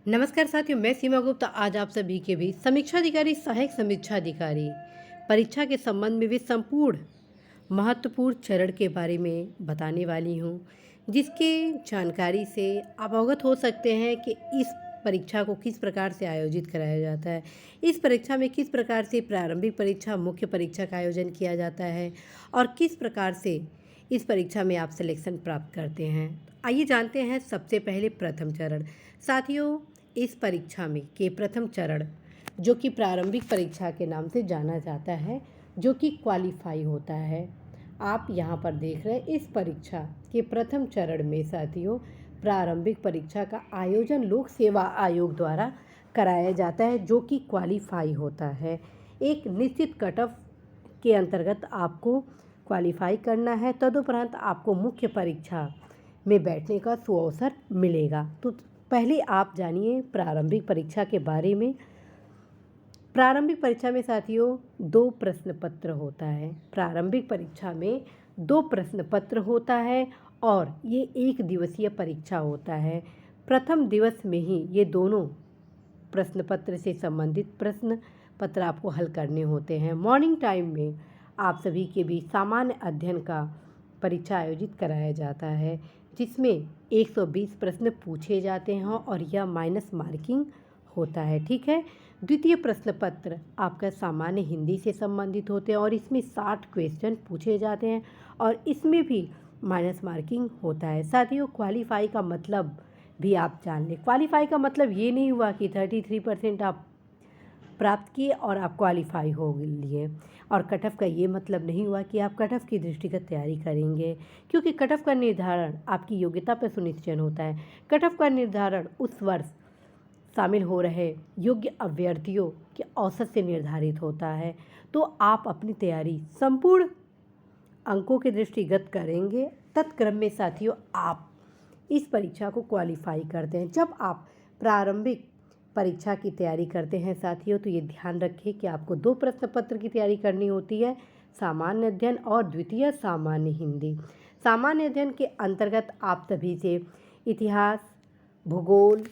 नमस्कार साथियों, मैं सीमा गुप्ता आज आप सभी के बीच समीक्षा अधिकारी, सहायक समीक्षा अधिकारी परीक्षा के संबंध में भी संपूर्ण महत्वपूर्ण चरण के बारे में बताने वाली हूँ, जिसके जानकारी से आप अवगत हो सकते हैं कि इस परीक्षा को किस प्रकार से आयोजित कराया जाता है। इस परीक्षा में किस प्रकार से प्रारंभिक परीक्षा, मुख्य परीक्षा का आयोजन किया जाता है और किस प्रकार से इस परीक्षा में आप सिलेक्शन प्राप्त करते हैं। आइए जानते हैं सबसे पहले प्रथम चरण। साथियों, इस परीक्षा में के प्रथम चरण जो कि प्रारंभिक परीक्षा के नाम से जाना जाता है, जो कि क्वालिफाई होता है, आप यहाँ पर देख रहे हैं इस परीक्षा के प्रथम चरण में साथियों प्रारंभिक परीक्षा का आयोजन लोक सेवा आयोग द्वारा कराया जाता है, जो कि क्वालिफाई होता है। एक निश्चित कट ऑफ के अंतर्गत आपको क्वालिफाई करना है, तदुपरांत आपको मुख्य परीक्षा में बैठने का सुअवसर मिलेगा। तो पहले आप जानिए प्रारंभिक परीक्षा के बारे में। प्रारंभिक परीक्षा में साथियों 2 प्रश्न पत्र होता है। प्रारंभिक परीक्षा में 2 प्रश्न पत्र होता है और ये 1 दिवसीय परीक्षा होता है। प्रथम दिवस में ही ये दोनों प्रश्न पत्र से संबंधित प्रश्न पत्र आपको हल करने होते हैं। मॉर्निंग टाइम में आप सभी के बीच सामान्य अध्ययन का परीक्षा आयोजित कराया जाता है, जिसमें 120 प्रश्न पूछे जाते हैं और यह माइनस मार्किंग होता है। ठीक है। द्वितीय प्रश्न पत्र आपका सामान्य हिंदी से संबंधित होते हैं और इसमें 60 क्वेश्चन पूछे जाते हैं और इसमें भी माइनस मार्किंग होता है। साथियों, क्वालिफाई का मतलब भी आप जान लें। क्वालिफाई का मतलब ये नहीं हुआ कि 33% आप प्राप्त किए और आप क्वालिफाई हो लिए, और कट ऑफ का ये मतलब नहीं हुआ कि आप कट ऑफ की दृष्टिगत तैयारी करेंगे, क्योंकि कट ऑफ का निर्धारण आपकी योग्यता पर सुनिश्चित होता है। कट ऑफ का निर्धारण उस वर्ष शामिल हो रहे योग्य अभ्यर्थियों के औसत से निर्धारित होता है। तो आप अपनी तैयारी संपूर्ण अंकों के दृष्टिगत करेंगे, तत्क्रम में साथियों आप इस परीक्षा को क्वालिफाई करते हैं। जब आप प्रारंभिक परीक्षा की तैयारी करते हैं साथियों, तो ये ध्यान रखें कि आपको 2 प्रश्न पत्र की तैयारी करनी होती है, सामान्य अध्ययन और द्वितीय सामान्य हिंदी। सामान्य अध्ययन के अंतर्गत आप सभी से इतिहास, भूगोल,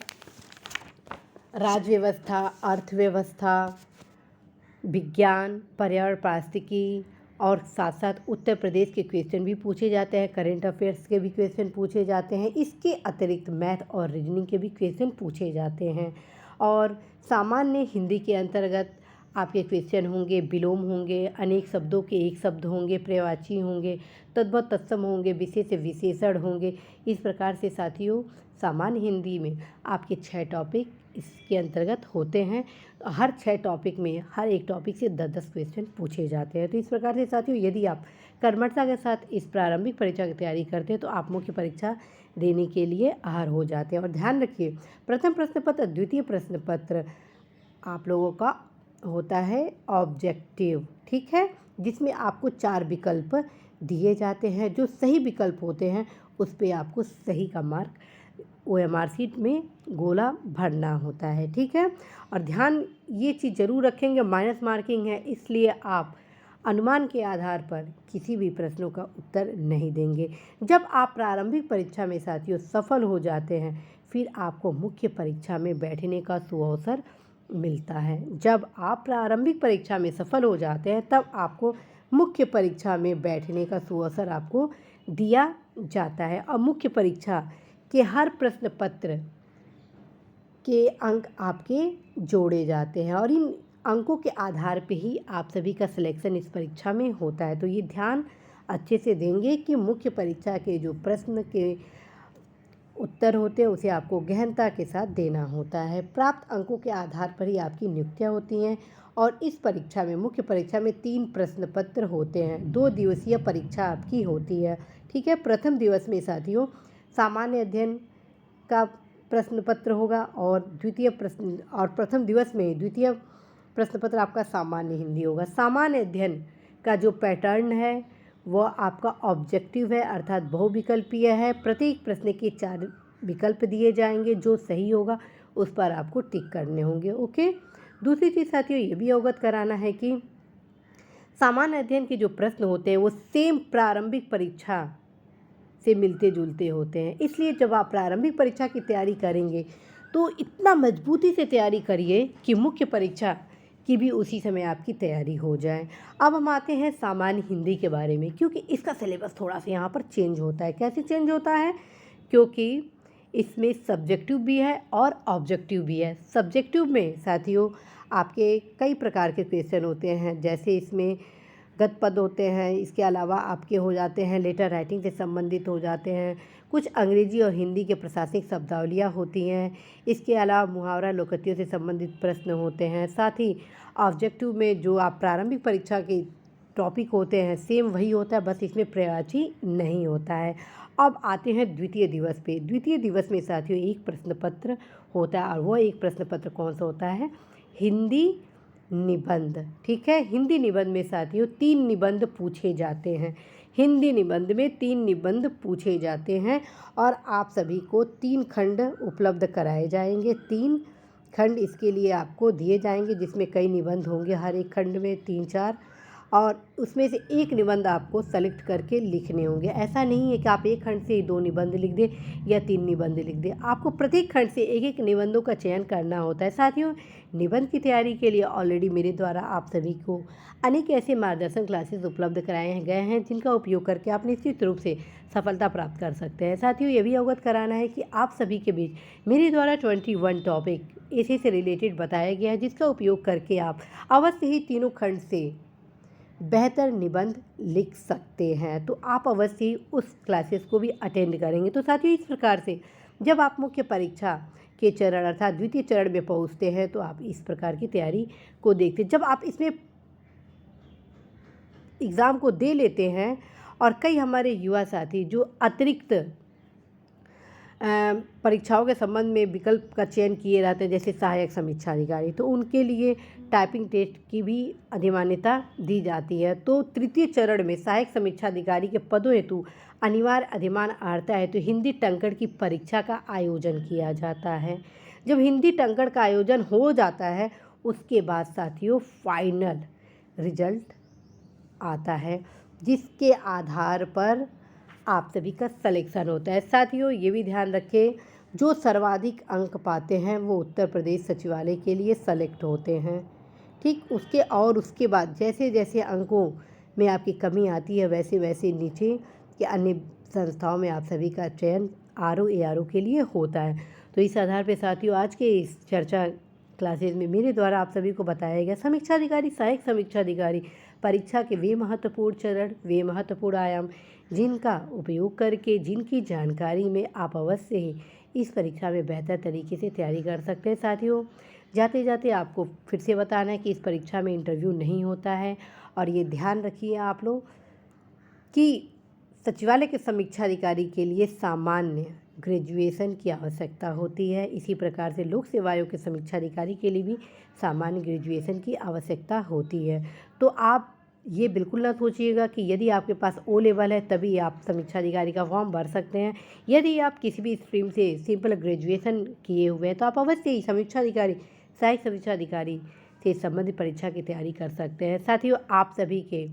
राज्य व्यवस्था, अर्थव्यवस्था, विज्ञान, पर्यावरण, पारिस्थितिकी और साथ साथ उत्तर प्रदेश के क्वेश्चन भी पूछे जाते हैं, करेंट अफेयर्स के भी क्वेश्चन पूछे जाते हैं। इसके अतिरिक्त मैथ और रीजनिंग के भी क्वेश्चन पूछे जाते हैं। और सामान्य हिंदी के अंतर्गत आपके क्वेश्चन होंगे, विलोम होंगे, अनेक शब्दों के एक शब्द होंगे, पर्यायवाची होंगे, तद्भव तत्सम होंगे, विशेष विशेषण होंगे। इस प्रकार से साथियों सामान्य हिंदी में आपके 6 टॉपिक इसके अंतर्गत होते हैं। हर 6 टॉपिक में हर एक टॉपिक से 10-10 क्वेश्चन पूछे जाते हैं। तो इस प्रकार से साथियों यदि आप कर्मठता के साथ इस प्रारंभिक परीक्षा की तैयारी करते हैं तो आप मुख्य परीक्षा देने के लिए आहर हो जाते हैं। और ध्यान रखिए, प्रथम प्रश्न पत्र, द्वितीय प्रश्न पत्र आप लोगों का होता है ऑब्जेक्टिव, ठीक है, जिसमें आपको 4 विकल्प दिए जाते हैं। जो सही विकल्प होते हैं उस पर आपको सही का मार्क OMR शीट में गोला भरना होता है। ठीक है। और ध्यान ये चीज़ ज़रूर रखेंगे, माइनस मार्किंग है, इसलिए आप अनुमान के आधार पर किसी भी प्रश्नों का उत्तर नहीं देंगे। जब आप प्रारंभिक परीक्षा में साथियों सफल हो जाते हैं, फिर आपको मुख्य परीक्षा में बैठने का सुअवसर मिलता है। जब आप प्रारंभिक परीक्षा में सफल हो जाते हैं तब आपको मुख्य परीक्षा में बैठने का सुअवसर आपको दिया जाता है। और मुख्य परीक्षा के हर प्रश्न पत्र के अंक आपके जोड़े जाते हैं और इन अंकों के आधार पे ही आप सभी का सिलेक्शन इस परीक्षा में होता है। तो ये ध्यान अच्छे से देंगे कि मुख्य परीक्षा के जो प्रश्न के उत्तर होते हैं उसे आपको गहनता के साथ देना होता है। प्राप्त अंकों के आधार पर ही आपकी नियुक्तियाँ होती हैं। और इस परीक्षा में, मुख्य परीक्षा में 3 प्रश्न पत्र होते हैं। 2 दिवसीय परीक्षा आपकी होती है। ठीक है। प्रथम दिवस में साथियों सामान्य अध्ययन का प्रश्न पत्र होगा और प्रथम दिवस में द्वितीय प्रश्न पत्र आपका सामान्य हिंदी होगा। सामान्य अध्ययन का जो पैटर्न है वह आपका ऑब्जेक्टिव है, अर्थात बहुविकल्पीय है। प्रत्येक प्रश्न के 4 विकल्प दिए जाएंगे, जो सही होगा उस पर आपको टिक करने होंगे। ओके। दूसरी चीज़ साथियों ये भी अवगत कराना है कि सामान्य अध्ययन के जो प्रश्न होते हैं वो सेम प्रारंभिक परीक्षा से मिलते जुलते होते हैं, इसलिए जब आप प्रारंभिक परीक्षा की तैयारी करेंगे तो इतना मजबूती से तैयारी करिए कि मुख्य परीक्षा की भी उसी समय आपकी तैयारी हो जाए। अब हम आते हैं सामान्य हिंदी के बारे में, क्योंकि इसका सिलेबस थोड़ा सा यहाँ पर चेंज होता है। कैसे चेंज होता है? क्योंकि इसमें सब्जेक्टिव भी है और ऑब्जेक्टिव भी है। सब्जेक्टिव में साथियों आपके कई प्रकार के क्वेश्चन होते हैं, जैसे इसमें गद्य पद होते हैं, इसके अलावा आपके हो जाते हैं लेटर राइटिंग से संबंधित हो जाते हैं, कुछ अंग्रेजी और हिंदी के प्रशासनिक शब्दावलियाँ होती हैं, इसके अलावा मुहावरा लोकोक्तियों से संबंधित प्रश्न होते हैं। साथ ही ऑब्जेक्टिव में जो आप प्रारंभिक परीक्षा के टॉपिक होते हैं सेम वही होता है, बस इसमें प्रयाची नहीं होता है। अब आते हैं द्वितीय दिवस पे। द्वितीय दिवस में साथियों एक प्रश्न पत्र होता है, और वो एक प्रश्न पत्र कौन सा होता है? हिंदी निबंध। ठीक है, हिंदी निबंध में साथियों 3 निबंध पूछे जाते हैं। हिंदी निबंध में 3 निबंध पूछे जाते हैं और आप सभी को 3 खंड उपलब्ध कराए जाएंगे। 3 खंड इसके लिए आपको दिए जाएंगे, जिसमें कई निबंध होंगे, हर एक खंड में 3-4, और उसमें से एक निबंध आपको सेलेक्ट करके लिखने होंगे। ऐसा नहीं है कि आप एक खंड से 2 निबंध लिख दें या 3 निबंध लिख दें, आपको प्रत्येक खंड से एक एक निबंधों का चयन करना होता है। साथियों निबंध की तैयारी के लिए ऑलरेडी मेरे द्वारा आप सभी को अनेक ऐसे मार्गदर्शन क्लासेस उपलब्ध कराए गए हैं, जिनका उपयोग करके आप निश्चित रूप से सफलता प्राप्त कर सकते हैं। साथियों ये भी अवगत कराना है कि आप सभी के बीच मेरे द्वारा 21 टॉपिक इसी से रिलेटेड बताया गया है, जिसका उपयोग करके आप अवश्य ही तीनों खंड से बेहतर निबंध लिख सकते हैं। तो आप अवश्य ही उस क्लासेस को भी अटेंड करेंगे। तो साथियों इस प्रकार से जब आप मुख्य परीक्षा के चरण अर्थात द्वितीय चरण में पहुंचते हैं तो आप इस प्रकार की तैयारी को देखते हैं। जब आप इसमें एग्ज़ाम को दे लेते हैं, और कई हमारे युवा साथी जो अतिरिक्त परीक्षाओं के संबंध में विकल्प का चयन किए रहते हैं, जैसे सहायक समीक्षा अधिकारी, तो उनके लिए टाइपिंग टेस्ट की भी अधिमान्यता दी जाती है। तो तृतीय चरण में सहायक समीक्षा अधिकारी के पदों हेतु अनिवार्य अधिमान अर्हता है तो हिंदी टंकण की परीक्षा का आयोजन किया जाता है। जब हिंदी टंकण का आयोजन हो जाता है उसके बाद साथियों फाइनल रिजल्ट आता है, जिसके आधार पर आप सभी का सिलेक्शन होता है। साथियों ये भी ध्यान रखें, जो सर्वाधिक अंक पाते हैं वो उत्तर प्रदेश सचिवालय के लिए सेलेक्ट होते हैं। ठीक, उसके बाद जैसे जैसे अंकों में आपकी कमी आती है वैसे वैसे नीचे के अन्य संस्थाओं में आप सभी का चयन आरओ एआरओ के लिए होता है। तो इस आधार पर साथियों आज के इस चर्चा क्लासेज में मेरे द्वारा आप सभी को बताया गया समीक्षा अधिकारी, सहायक समीक्षा अधिकारी परीक्षा के वे महत्वपूर्ण चरण, वे महत्वपूर्ण आयाम, जिनका उपयोग करके जिनकी जानकारी में आप अवश्य ही इस परीक्षा में बेहतर तरीके से तैयारी कर सकते हैं। साथियों जाते जाते आपको फिर से बताना है कि इस परीक्षा में इंटरव्यू नहीं होता है, और ये ध्यान रखिए आप लोग कि सचिवालय के समीक्षा अधिकारी के लिए सामान्य ग्रेजुएशन की आवश्यकता होती है। इसी प्रकार से लोक सेवा आयोग के समीक्षा अधिकारी के लिए भी सामान्य ग्रेजुएशन की आवश्यकता होती है। तो आप ये बिल्कुल ना सोचिएगा कि यदि आपके पास ओ लेवल है तभी आप समीक्षा अधिकारी का फॉर्म भर सकते हैं। यदि आप किसी भी स्ट्रीम से सिंपल ग्रेजुएशन किए हुए हैं तो आप अवश्य ही समीक्षा अधिकारी, सहायक समीक्षा अधिकारी से संबंधित परीक्षा की तैयारी कर सकते हैं। साथियों आप सभी के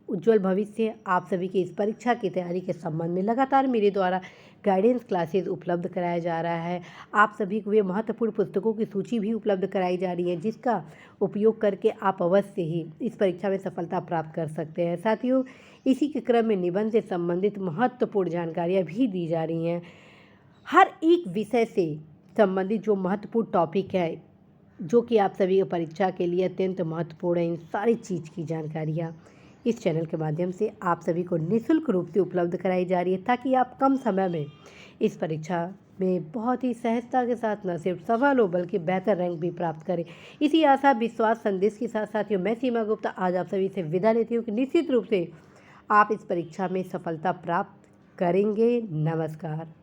उज्जवल भविष्य, आप सभी की इस परीक्षा की तैयारी के संबंध में लगातार मेरे द्वारा गाइडेंस क्लासेस उपलब्ध कराया जा रहा है। आप सभी को ये महत्वपूर्ण पुस्तकों की सूची भी उपलब्ध कराई जा रही है, जिसका उपयोग करके आप अवश्य ही इस परीक्षा में सफलता प्राप्त कर सकते हैं। साथियों इसी के क्रम में निबंध से संबंधित महत्वपूर्ण जानकारियाँ भी दी जा रही हैं। हर एक विषय से संबंधित जो महत्वपूर्ण टॉपिक है, जो कि आप सभी की परीक्षा के लिए अत्यंत महत्वपूर्ण है, इन सारी चीज़ की जानकारियाँ इस चैनल के माध्यम से आप सभी को निःशुल्क रूप से उपलब्ध कराई जा रही है, ताकि आप कम समय में इस परीक्षा में बहुत ही सहजता के साथ न सिर्फ सफल हो बल्कि बेहतर रैंक भी प्राप्त करें। इसी आशा विश्वास संदेश के साथ साथियों मैं सीमा गुप्ता आज आप सभी से विदा लेती हूँ कि निश्चित रूप से आप इस परीक्षा में सफलता प्राप्त करेंगे। नमस्कार।